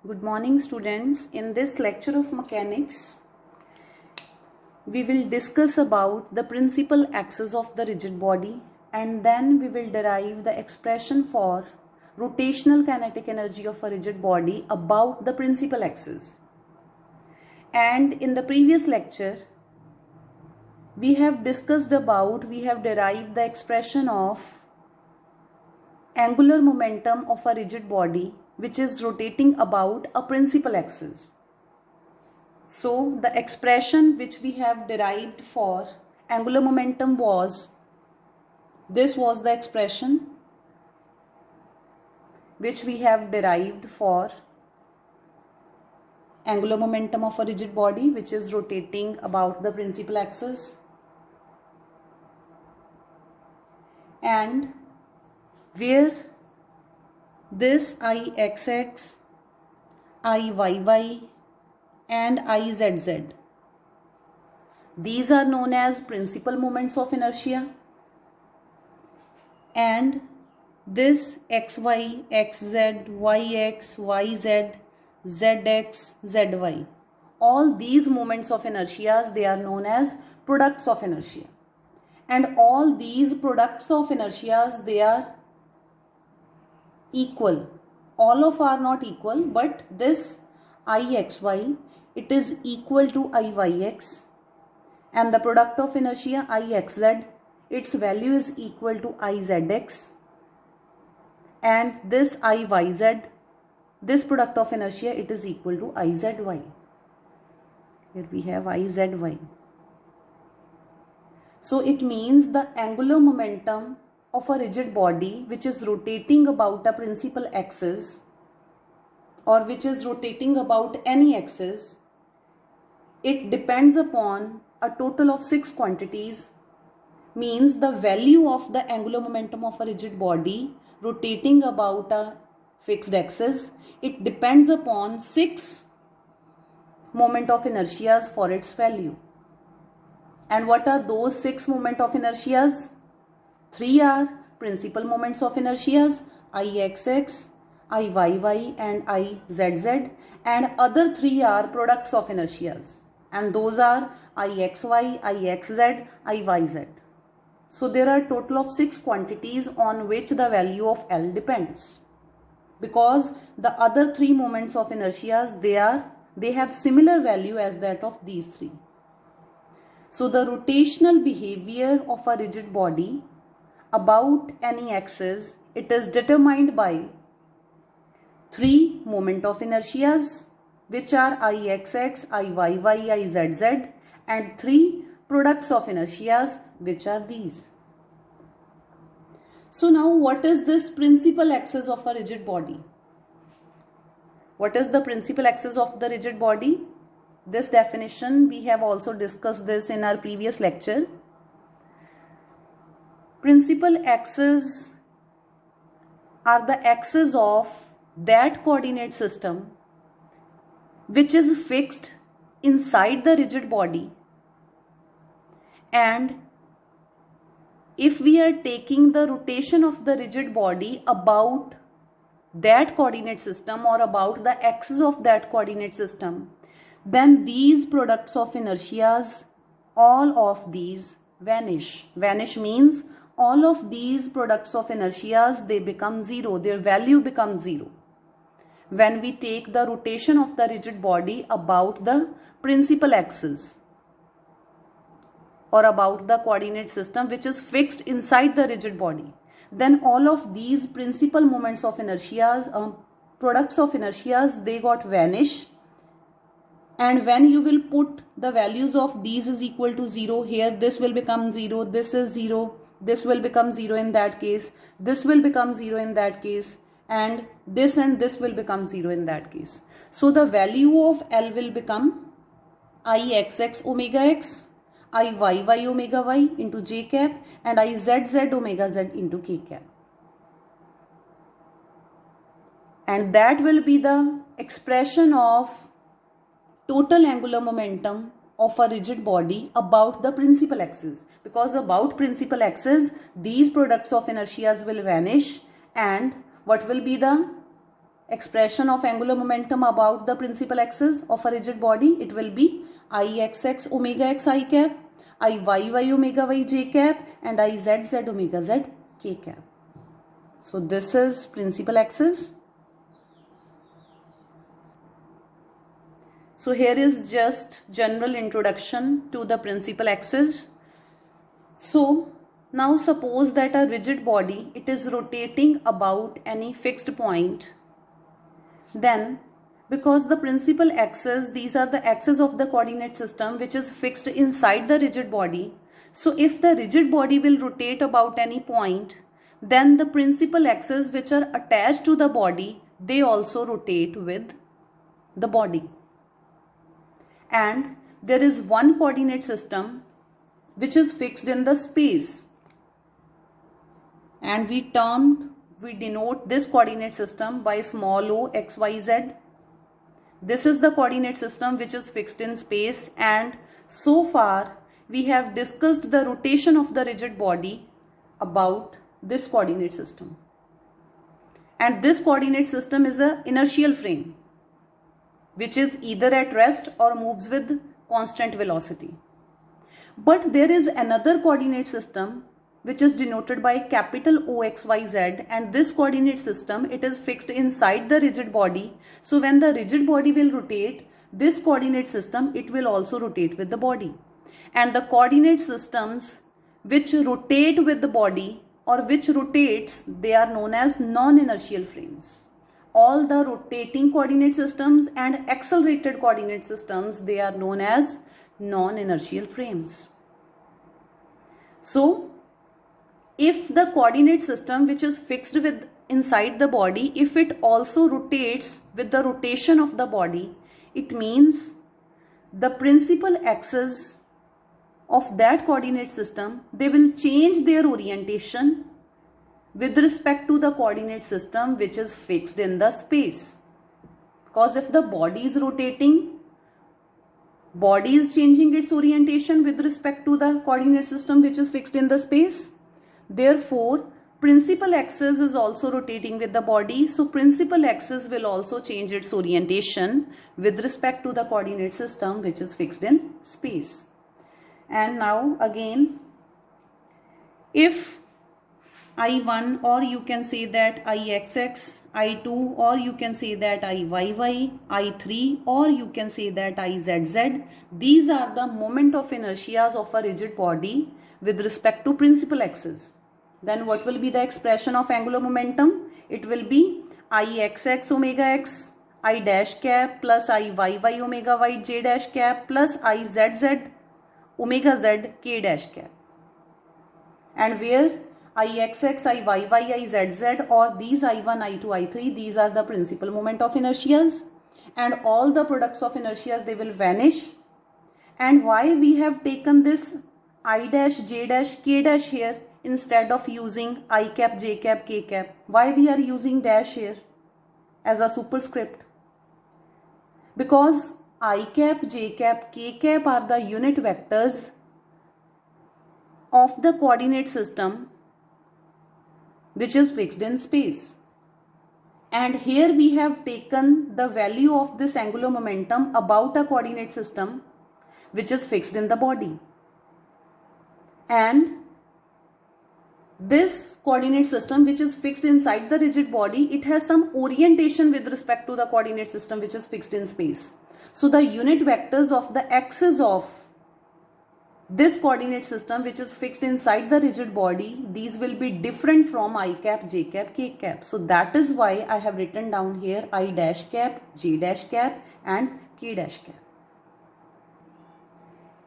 Good morning, students. In this lecture of mechanics, we will discuss about the principal axis of the rigid body, and then we will derive the expression for rotational kinetic energy of a rigid body about the principal axis. And in the previous lecture, we have derived the expression of angular momentum of a rigid body which is rotating about a principal axis. So the expression which we have derived for angular momentum was the expression which we have derived for angular momentum of a rigid body which is rotating about the principal axis. And where this Ixx, Iyy and Izz, these are known as principal moments of inertia, and this xy, xz, yx, yz, zx, zy, all these moments of inertia, they are known as products of inertia. And all these products of inertia, they are equal. All of are not equal, but this Ixy, it is equal to Iyx, and the product of inertia Ixz, its value is equal to Izx, and this Iyz, this product of inertia, it is equal to Izy. Here we have Izy. So it means the angular momentum of a rigid body which is rotating about a principal axis, or which is rotating about any axis, it depends upon a total of 6 quantities. Means the value of the angular momentum of a rigid body rotating about a fixed axis, it depends upon 6 moment of inertias for its value. And what are those 6 moment of inertias? 3 are principal moments of inertias, Ixx, Iyy and Izz, and other 3 are products of inertias, and those are Ixy, Ixz, Iyz. So there are total of 6 quantities on which the value of L depends, because the other 3 moments of inertias, they have similar value as that of these 3. So the rotational behavior of a rigid body about any axis, it is determined by 3 moment of inertias, which are Ixx, Iyy, Izz, and 3 products of inertias, which are these. So now what is this principal axis of a rigid body? What is the principal axis of the rigid body? This definition, we have also discussed this in our previous lecture. Principal axes are the axes of that coordinate system which is fixed inside the rigid body, and if we are taking the rotation of the rigid body about that coordinate system or about the axis of that coordinate system, then these products of inertias, all of these vanish. Vanish means all of these products of inertias, they become 0, their value becomes 0 when we take the rotation of the rigid body about the principal axis or about the coordinate system which is fixed inside the rigid body. Then all of these principal moments of inertias, products of inertias, they got vanish. And when you will put the values of these is equal to 0, here this will become 0, this is 0, this will become 0 in that case, this will become 0 in that case, and this will become 0 in that case. So the value of L will become Ixx omega x, Iyy omega y into j cap, and Izz omega z into k cap. And that will be the expression of total angular momentum of a rigid body about the principal axis, because about principal axis, these products of inertias will vanish, and what will be the expression of angular momentum about the principal axis of a rigid body, it will be Ixx omega x I cap, Iyy omega y j cap, and Izz omega z k cap. So this is principal axis. So here is just general introduction to the principal axis. So now suppose that a rigid body, it is rotating about any fixed point. Then because the principal axis, these are the axes of the coordinate system which is fixed inside the rigid body. So if the rigid body will rotate about any point, then the principal axes which are attached to the body, they also rotate with the body. And there is one coordinate system which is fixed in the space. And we denote this coordinate system by small o x, y, z. This is the coordinate system which is fixed in space, and so far we have discussed the rotation of the rigid body about this coordinate system. And this coordinate system is an inertial frame which is either at rest or moves with constant velocity. But there is another coordinate system which is denoted by capital OXYZ, and this coordinate system, it is fixed inside the rigid body. So when the rigid body will rotate, this coordinate system, it will also rotate with the body. And the coordinate systems which rotate with the body or which rotates, they are known as non-inertial frames. All the rotating coordinate systems and accelerated coordinate systems, they are known as non-inertial frames. So if the coordinate system which is fixed with inside the body, if it also rotates with the rotation of the body, it means the principal axes of that coordinate system, they will change their orientation with respect to the coordinate system which is fixed in the space. Because if the body is rotating, body is changing its orientation with respect to the coordinate system which is fixed in the space. Therefore, principal axis is also rotating with the body. So principal axis will also change its orientation with respect to the coordinate system which is fixed in space. And now again, if I1, or you can say that Ixx, I2, or you can say that Iyy, I3, or you can say that Izz, these are the moment of inertias of a rigid body with respect to principal axis. Then what will be the expression of angular momentum? It will be Ixx omega x I dash cap plus Iyy omega y j dash cap plus Izz omega z k dash cap. And where Ixx, Iyy, Izz, or these I1, I2, I3, these are the principal moment of inertias, and all the products of inertias, they will vanish. And why we have taken this I dash, j dash, k dash here instead of using I cap, j cap, k cap? Why we are using dash here as a superscript? Because I cap, j cap, k cap are the unit vectors of the coordinate system which is fixed in space. And here we have taken the value of this angular momentum about a coordinate system which is fixed in the body. And this coordinate system which is fixed inside the rigid body, it has some orientation with respect to the coordinate system which is fixed in space. So the unit vectors of the axis of this coordinate system which is fixed inside the rigid body, these will be different from I cap, j cap, k cap. So that is why I have written down here I dash cap, j dash cap and k dash cap.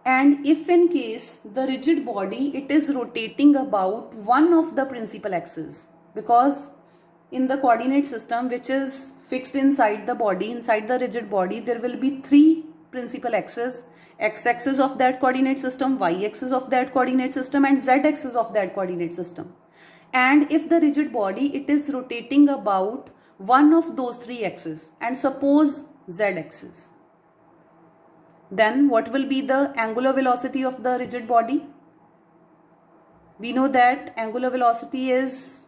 And if in case the rigid body, it is rotating about one of the principal axes, because in the coordinate system which is fixed inside the body, inside the rigid body, there will be three principal axes: x-axis of that coordinate system, y-axis of that coordinate system and z-axis of that coordinate system. And if the rigid body, it is rotating about one of those three axes, and suppose z-axis, then what will be the angular velocity of the rigid body? We know that angular velocity is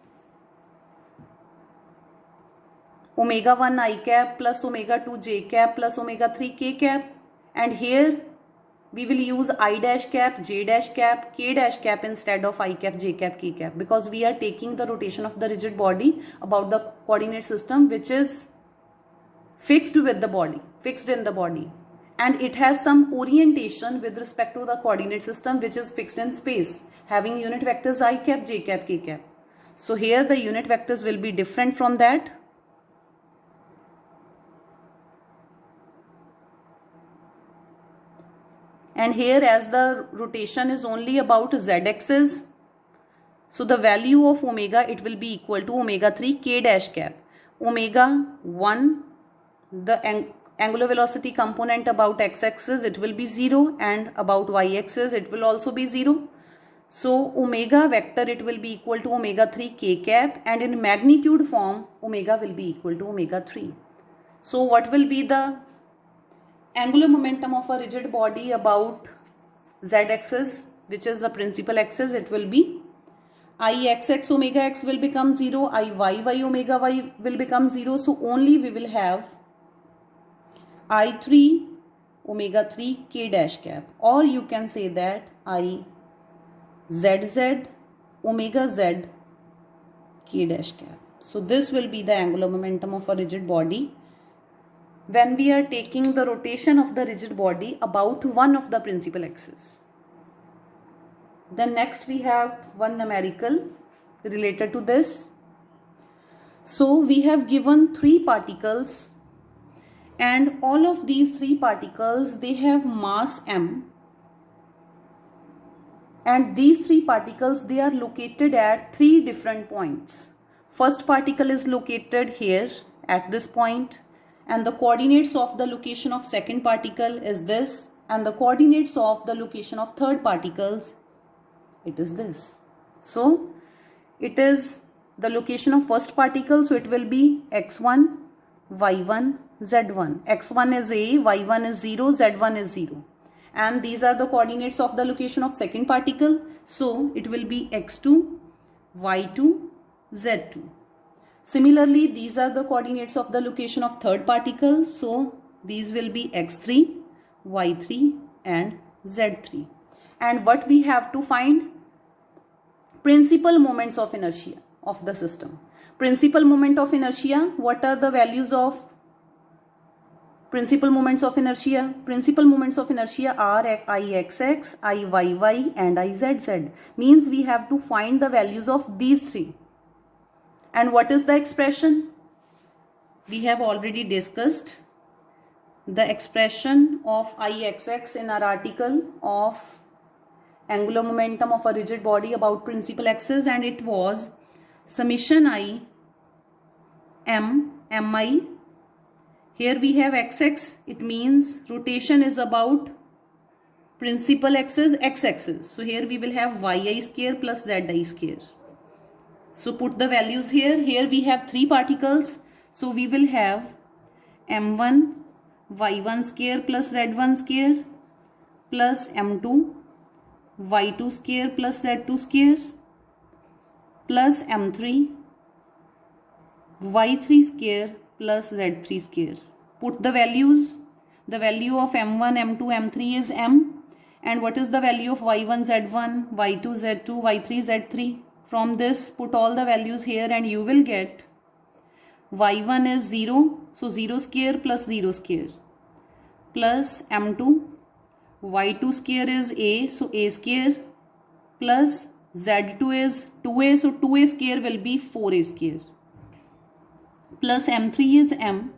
omega 1 I cap plus omega 2 j cap plus omega 3 k cap, and here we will use I dash cap, j dash cap, k dash cap instead of I cap, j cap, k cap, because we are taking the rotation of the rigid body about the coordinate system which is fixed with the body, fixed in the body, and it has some orientation with respect to the coordinate system which is fixed in space, having unit vectors I cap, j cap, k cap. So here the unit vectors will be different from that. And here, as the rotation is only about z-axis, so the value of omega, it will be equal to omega 3 k dash cap. Omega 1, the angular velocity component about x-axis, it will be 0, and about y-axis it will also be 0. So omega vector, it will be equal to omega 3 k cap, and in magnitude form omega will be equal to omega 3. So what will be the angular momentum of a rigid body about z-axis, which is the principal axis? It will be Ixx omega x will become 0, Iyy omega y will become 0. So only we will have I3 omega 3 k dash cap, or you can say that Izz omega z k dash cap. So this will be the angular momentum of a rigid body when we are taking the rotation of the rigid body about one of the principal axes. Then next we have one numerical related to this. So we have given 3 particles, and all of these 3 particles, they have mass m, and these 3 particles, they are located at 3 different points. First particle is located here at this point, and the coordinates of the location of second particle is this, and the coordinates of the location of third particles, it is this. So it is the location of first particle, so it will be x1, y1, z1. x1 is a, y1 is 0, z1 is 0. And these are the coordinates of the location of second particle, so it will be x2, y2, z2. Similarly, these are the coordinates of the location of third particle, so these will be x3, y3 and z3. And what we have to find? Principal moments of inertia of the system. Principal moment of inertia, what are the values of principal moments of inertia? Principal moments of inertia are Ixx, Iyy and Izz. Means we have to find the values of these 3. And what is the expression? We have already discussed the expression of Ixx in our article of angular momentum of a rigid body about principal axis, and it was summation I m mi. Here we have xx, it means rotation is about principal axis x-axis. So here we will have yi square plus zi square. So put the values here. Here we have 3 particles. So we will have m1 y1 square plus z1 square plus m2 y2 square plus z2 square plus m3 y3 square plus z3 square. Put the values. The value of m1, m2, m3 is m. And what is the value of y1, z1, y2, z2, y3, z3? From this, put all the values here and you will get y1 is 0, so 0 square plus 0 square, plus m2, y2 square is a, so a square, plus z2 is 2a, so 2a square will be 4a square, plus m3 is m,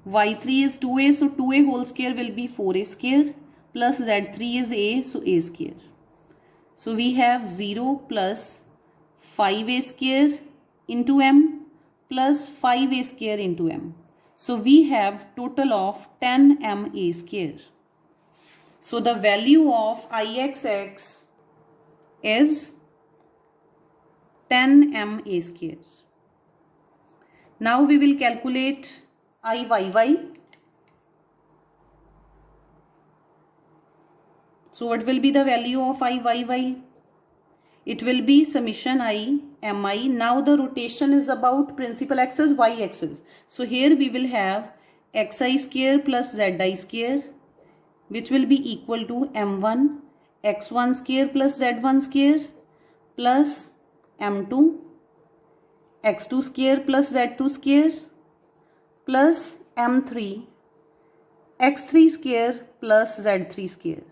y3 is 2a, so 2a whole square will be 4a square, plus z3 is a, so a square. So we have 0 plus 5a square into m plus 5a square into m. So we have total of 10ma square. So the value of Ixx is 10ma square. Now we will calculate Iyy. So what will be the value of Iyy? it will be summation I mi. Now the rotation is about principal axis, y axis. So here we will have xi square plus zi square, which will be equal to m1 x1 square plus z1 square plus m2 x2 square plus z2 square plus m3 x3 square plus z3 square,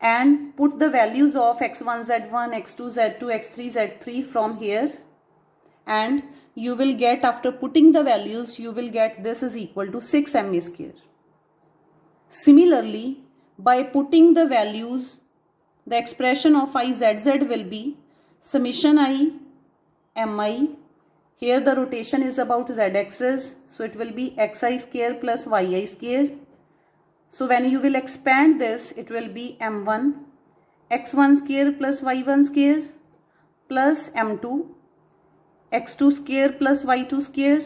and put the values of x1 z1, x2 z2, x3 z3 from here, and you will get, after putting the values, you will get this is equal to 6 ma square. Similarly, by putting the values, the expression of izz will be summation I mi. Here the rotation is about z-axis, so it will be xi square plus yi square. So when you will expand this, it will be m1 x1 square plus y1 square plus m2 x2 square plus y2 square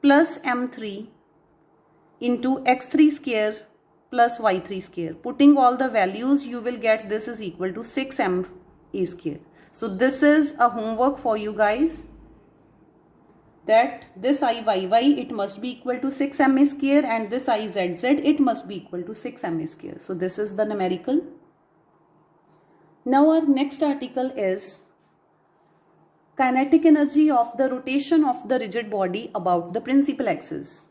plus m3 into x3 square plus y3 square. Putting all the values, you will get this is equal to 6 ma square. So this is a homework for you guys, that this Iyy it must be equal to 6 ma square, and this Izz it must be equal to 6 ma square. So this is the numerical. Now our next article is kinetic energy of the rotation of the rigid body about the principal axis.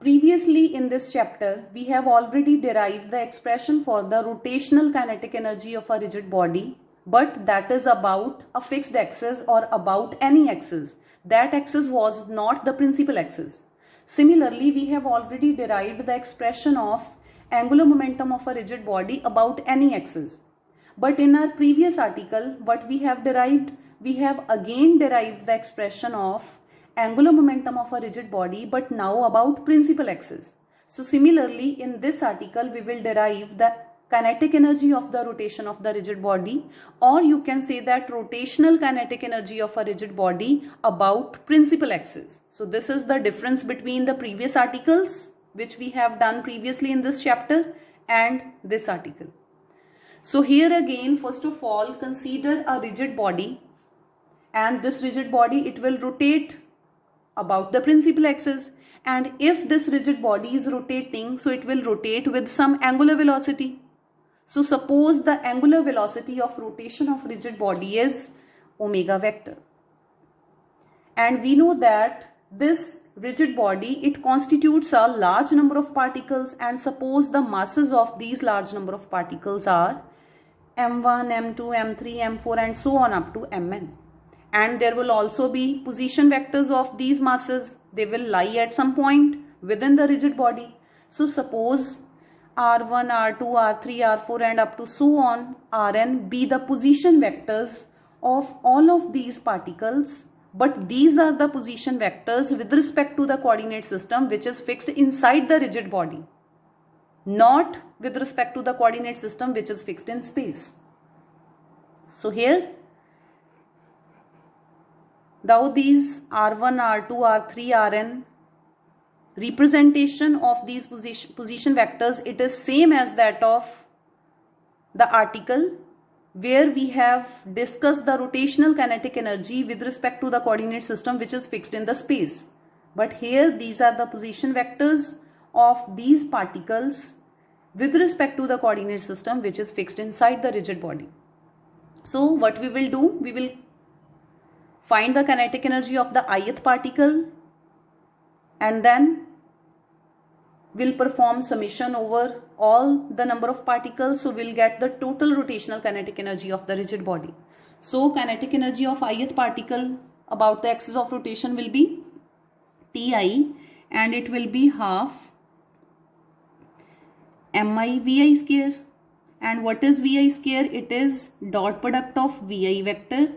Previously in this chapter, we have already derived the expression for the rotational kinetic energy of a rigid body, but that is about a fixed axis or about any axis. That axis was not the principal axis. Similarly, we have already derived the expression of angular momentum of a rigid body about any axis. But in our previous article, what we have derived, we have again derived the expression of angular momentum of a rigid body, but now about principal axis. So similarly, in this article, we will derive the kinetic energy of the rotation of the rigid body, or you can say that rotational kinetic energy of a rigid body about principal axis. So this is the difference between the previous articles which we have done previously in this chapter and this article. So here again, first of all, consider a rigid body, and this rigid body, it will rotate about the principal axis, and if this rigid body is rotating, so it will rotate with some angular velocity. So suppose the angular velocity of rotation of rigid body is omega vector, and we know that this rigid body, it constitutes a large number of particles, and suppose the masses of these large number of particles are m1, m2, m3, m4 and so on up to mn. And there will also be position vectors of these masses. They will lie at some point within the rigid body. So suppose r1, r2, r3, r4 and up to so on rn be the position vectors of all of these particles, but these are the position vectors with respect to the coordinate system which is fixed inside the rigid body, not with respect to the coordinate system which is fixed in space. So here, now these r1, r2, r3, rn representation of these position vectors, it is same as that of the article where we have discussed the rotational kinetic energy with respect to the coordinate system which is fixed in the space. But here these are the position vectors of these particles with respect to the coordinate system which is fixed inside the rigid body. So what we will do, we will find the kinetic energy of the ith particle, and then we'll perform summation over all the number of particles. So we'll get the total rotational kinetic energy of the rigid body. So kinetic energy of ith particle about the axis of rotation will be Ti, and it will be half mi vi square. And what is vi square? It is dot product of vi vector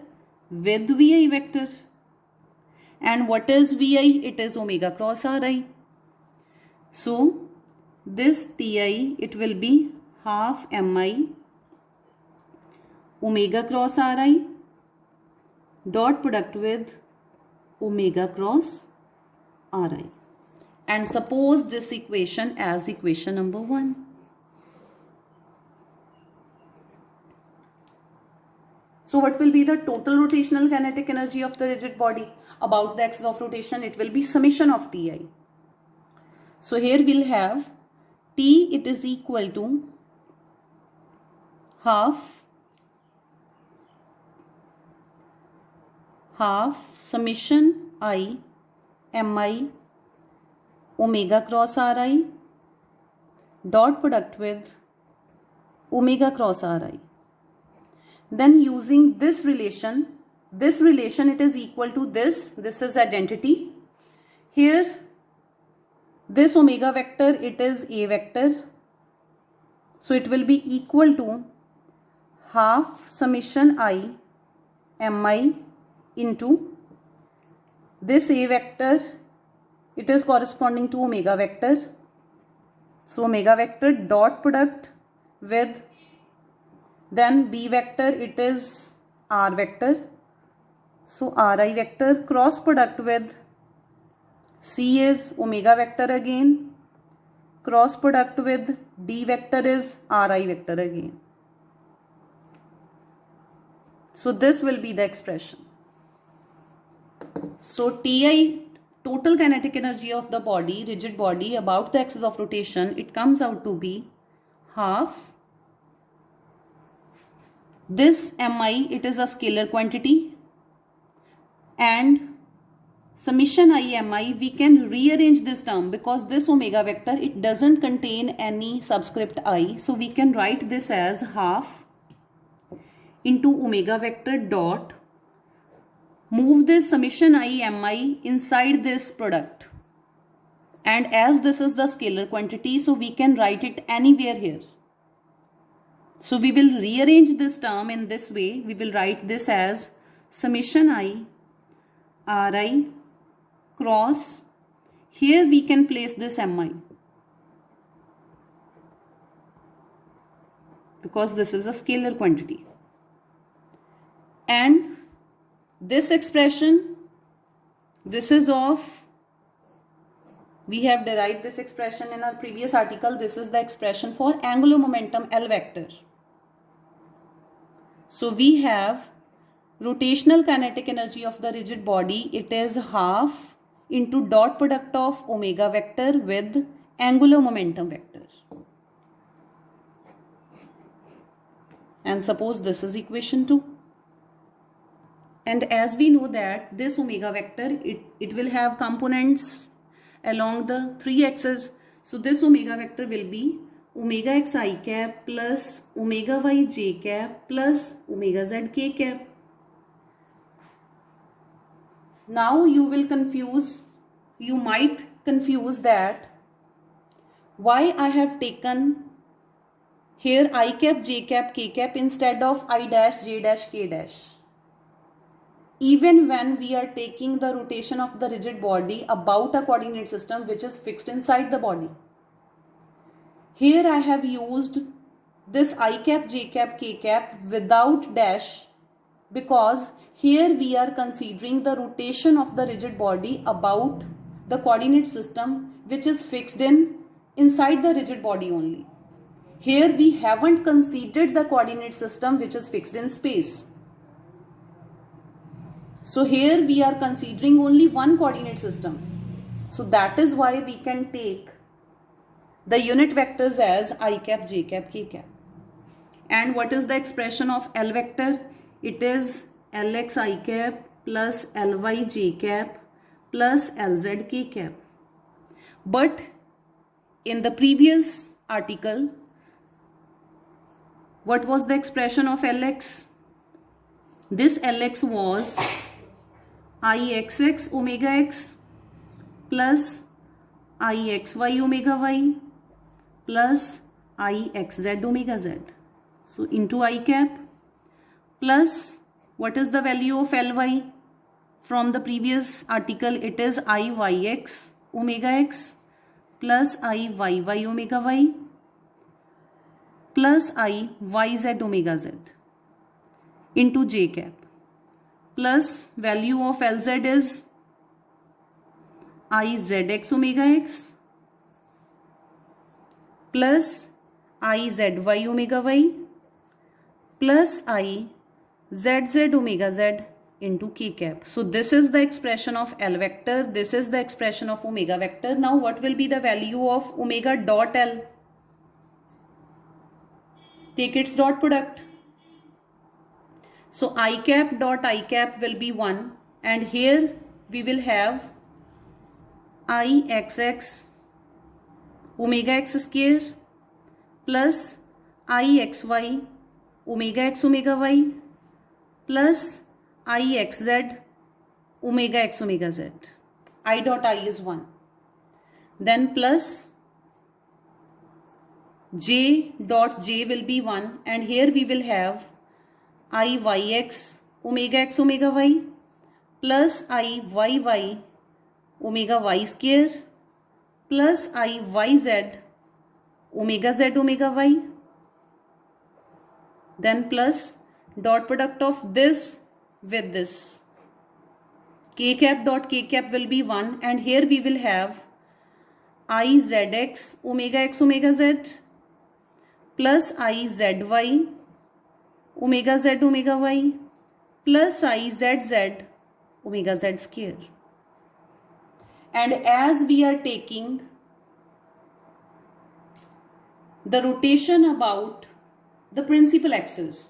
with vi vector. And what is vi? It is omega cross ri. So this Ti, it will be half mi omega cross ri dot product with omega cross ri. And suppose this equation as equation number 1. So what will be the total rotational kinetic energy of the rigid body about the axis of rotation? It will be summation of Ti. So here we'll have T, it is equal to half summation I Mi omega cross Ri dot product with omega cross Ri. Then using this relation it is equal to this is identity. Here this omega vector, it is a vector, so it will be equal to half summation I Mi into this a vector, it is corresponding to omega vector, so omega vector dot product with then B vector, it is R vector, so Ri vector cross product with C is omega vector again, cross product with D vector is Ri vector again. So this will be the expression. So Ti, total kinetic energy of the body, rigid body about the axis of rotation, it comes out to be half this Mi, it is a scalar quantity, and summation I Mi, we can rearrange this term because this omega vector, it doesn't contain any subscript I, so we can write this as half into omega vector dot, move this summation I Mi inside this product, and as this is the scalar quantity, so we can write it anywhere here. So we will rearrange this term in this way. We will write this as summation I Ri cross, here we can place this Mi because this is a scalar quantity, and this expression, this is of, we have derived this expression in our previous article. This is the expression for angular momentum L vector. So we have rotational kinetic energy of the rigid body, it is half into dot product of omega vector with angular momentum vector. And suppose this is equation 2. And as we know that this omega vector, it will have components along the 3 axes. So this omega vector will be omega x I cap plus omega y j cap plus omega z k cap. Now you might confuse that why I have taken here I cap, j cap, k cap instead of I dash, j dash, k dash. Even when we are taking the rotation of the rigid body about a coordinate system which is fixed inside the body. Here I have used this I cap, j cap, k cap without dash because here we are considering the rotation of the rigid body about the coordinate system which is fixed inside the rigid body only. Here we haven't considered the coordinate system which is fixed in space. So here we are considering only one coordinate system. So that is why we can take the unit vectors as I cap, j cap, k cap. And what is the expression of L vector? It is Lx I cap plus Ly j cap plus Lz k cap. But in the previous article, what was the expression of Lx? This Lx was Ixx omega x plus Ixy omega y plus Ixz omega z. So into I cap plus what is the value of Ly? From the previous article it is Iyx omega x plus Iyy omega y plus Iyz omega z into j cap plus value of Lz is Izx omega x plus Izy omega y plus Izz zz omega z into k cap. So this is the expression of L vector. This is the expression of omega vector. Now what will be the value of omega dot L? Take its dot product. So I cap dot I cap will be 1, and here we will have Ixx omega x square plus Ixy omega x omega y plus Ixz omega x omega z. I dot I is 1. Then plus j dot j will be 1, and here we will have Iyx omega x omega y plus Iyy omega y square plus Iyz omega z omega y. Then plus dot product of this with this. K cap dot k cap will be 1, and here we will have Izx omega x omega z plus Izy omega z omega y plus Izz omega z square. And as we are taking the rotation about the principal axis,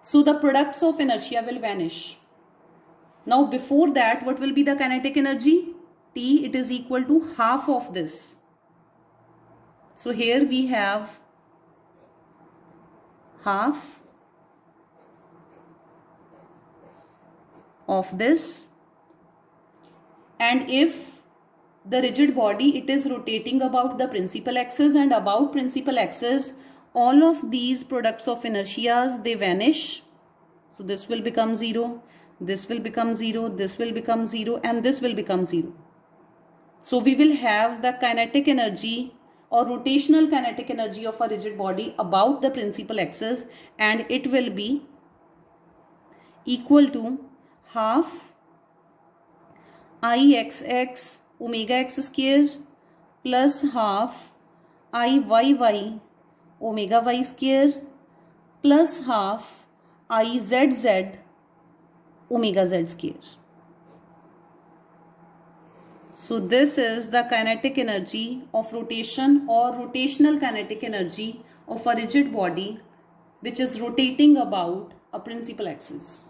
so the products of inertia will vanish. Now before that, what will be the kinetic energy? T, it is equal to half of this. So here we have half of this, and if the rigid body, it is rotating about the principal axis, and about principal axis all of these products of inertias, they vanish. So this will become 0, this will become 0, this will become 0, and this will become 0. So we will have the kinetic energy or rotational kinetic energy of a rigid body about the principal axis, and it will be equal to half Ixx omega x square plus half Iyy omega y square plus half Izz omega z square. So this is the kinetic energy of rotation or rotational kinetic energy of a rigid body which is rotating about a principal axis.